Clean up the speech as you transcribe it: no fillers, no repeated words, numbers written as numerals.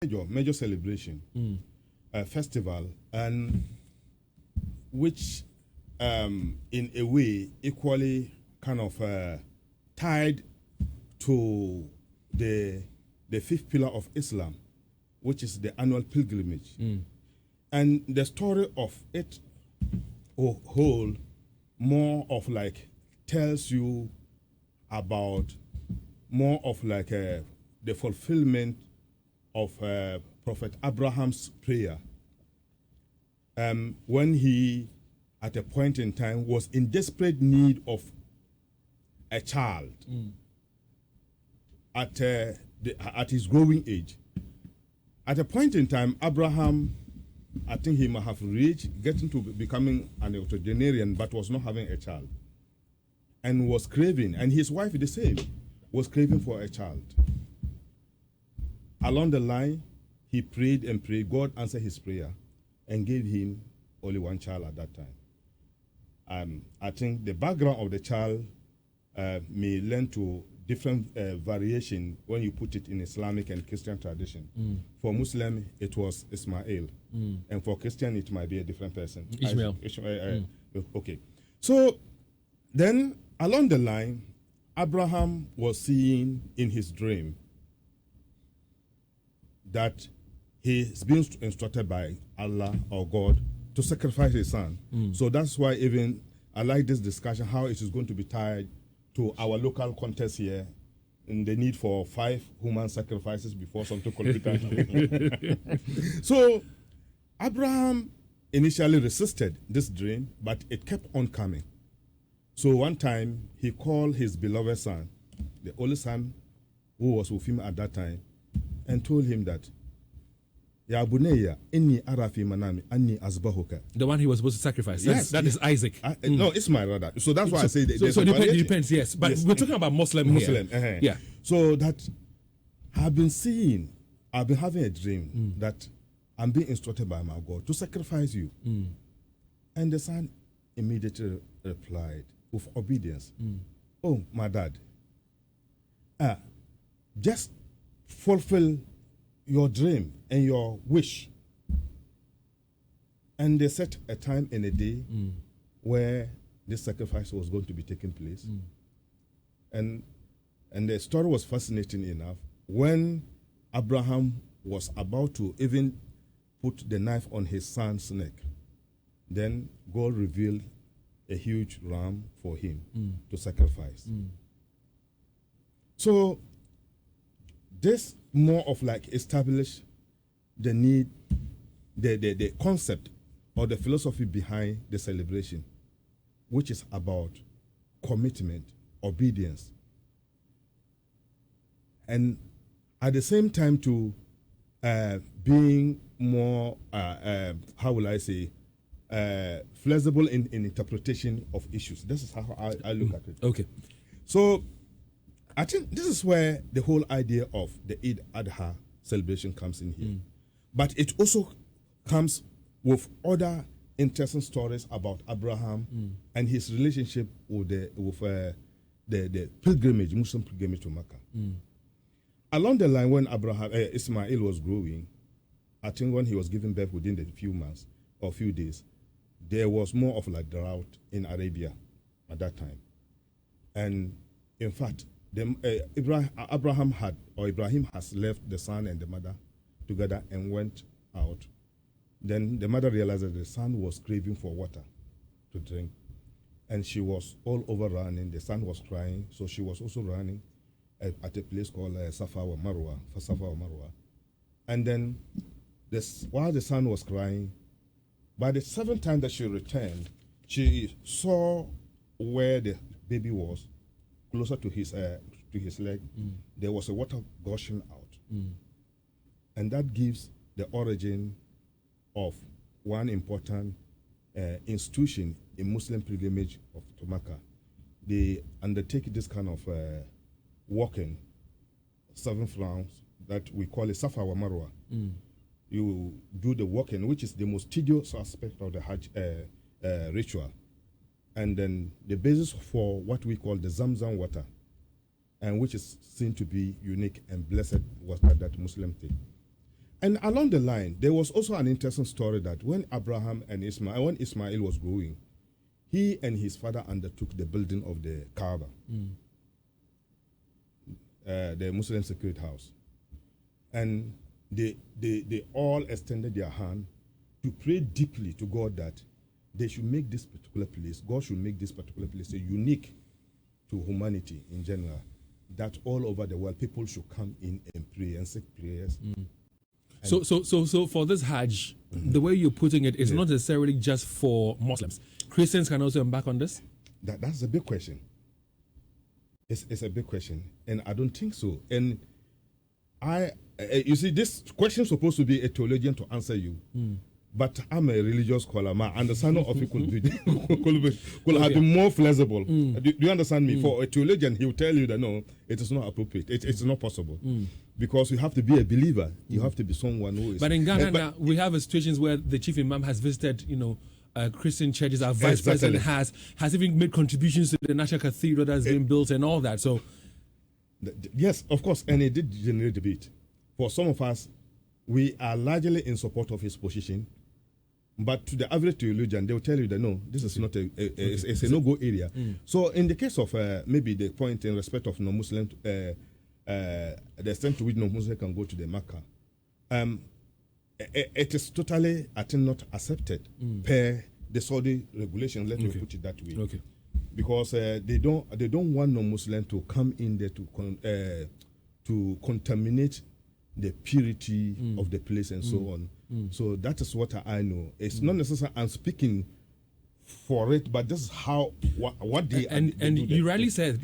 major celebration, festival, and which in a way equally kind of tied to the fifth pillar of Islam, which is the annual pilgrimage. And the story of it whole more of like tells you about more of like the fulfillment of Prophet Abraham's prayer when he, at a point in time, was in desperate need of a child at his growing age. At a point in time, Abraham, I think he might have reached getting to becoming an octogenarian, but was not having a child, and was craving, and his wife the same, was craving for a child. Along the line, he prayed and prayed. God answered his prayer and gave him only one child at that time. I think the background of the child may lend to different variation when you put it in Islamic and Christian tradition. For Muslim, it was Ismail, and for Christian, it might be a different person. Ishmael. Okay. So then, along the line, Abraham was seeing in his dream that he is being instructed by Allah or God to sacrifice his son. So that's why even I like this discussion, how it is going to be tied to our local context here and the need for 5 human sacrifices before something could be done. So Abraham initially resisted this dream, but it kept on coming. So one time he called his beloved son, the only son who was with him at that time, and told him that, Ya bunayya, inni ara fi manami anni azbahuka. The one he was supposed to sacrifice. Yes, that is Isaac. No, Ismail rather. So that's why I say that. So it depends, yes. But we're talking about Muslim here. Yeah. So that I've been having a dream that I'm being instructed by my God to sacrifice you. And the son immediately replied with obedience. Oh, my dad, just fulfill your dream and your wish. And they set a time and a day where this sacrifice was going to be taking place. And the story was fascinating enough. When Abraham was about to even put the knife on his son's neck, then God revealed a huge ram for him to sacrifice. So this more of like establish the need, the concept or the philosophy behind the celebration, which is about commitment, obedience, and at the same time to being more, how will I say, flexible in interpretation of issues. This is how I look at it. Okay. So I think this is where the whole idea of the Eid-ul-Adha celebration comes in here. But it also comes with other interesting stories about Abraham and his relationship with the pilgrimage, Muslim pilgrimage to Mecca. Along the line, when Ismail was growing, I think when he was giving birth within the few months or few days, there was more of like drought in Arabia at that time. And in fact, Ibrahim has left the son and the mother together and went out. Then the mother realized that the son was craving for water to drink, and she was all over running. The son was crying, so she was also running at a place called Safa wa Marwa. And then while the son was crying, by the 7th time that she returned, she saw where the baby was, closer to his leg. There was a water gushing out. And that gives the origin of one important institution in Muslim pilgrimage to Mecca. They undertake this kind of walking, 7 rounds, that we call it Safa wa Marwa. You do the walking, which is the most tedious aspect of the Hajj ritual. And then the basis for what we call the Zamzam water, and which is seen to be unique and blessed water that Muslims take. And along the line, there was also an interesting story that when Ismail was growing, he and his father undertook the building of the Kaaba, the Muslim sacred house. And they all extended their hand to pray deeply to God that they should make this particular place, God should make this particular place unique to humanity in general, that all over the world people should come in and pray and seek prayers. So for this Hajj, the way you're putting it is not necessarily just for Muslims. Christians can also embark on this? That's a big question. It's a big question, and I don't think so. And you see, this question is supposed to be a theologian to answer you. But I'm a religious scholar. My understanding of it could have been more flexible. Do you understand me? For a theologian, he will tell you that no, it is not appropriate. It's not possible. Because you have to be a believer. You have to be someone who is... But in Ghana now, we have situations where the chief imam has visited, Christian churches. Our vice president has even made contributions to the national cathedral that's been built and all that. So, yes, of course. And it did generate debate. For some of us, we are largely in support of his position. But to the average theologian, they will tell you that no, this is not it's a no-go area. So in the case of maybe the point in respect of non-Muslim, the extent to which non-Muslim can go to the Mecca, it is totally, I think, not accepted per the Saudi regulations. Let me put it that way. Okay. Because they don't want non-Muslim to come in there to contaminate the purity of the place and so on. So that is what I know. It's not necessarily I'm speaking for it, but this is how what they and you rightly said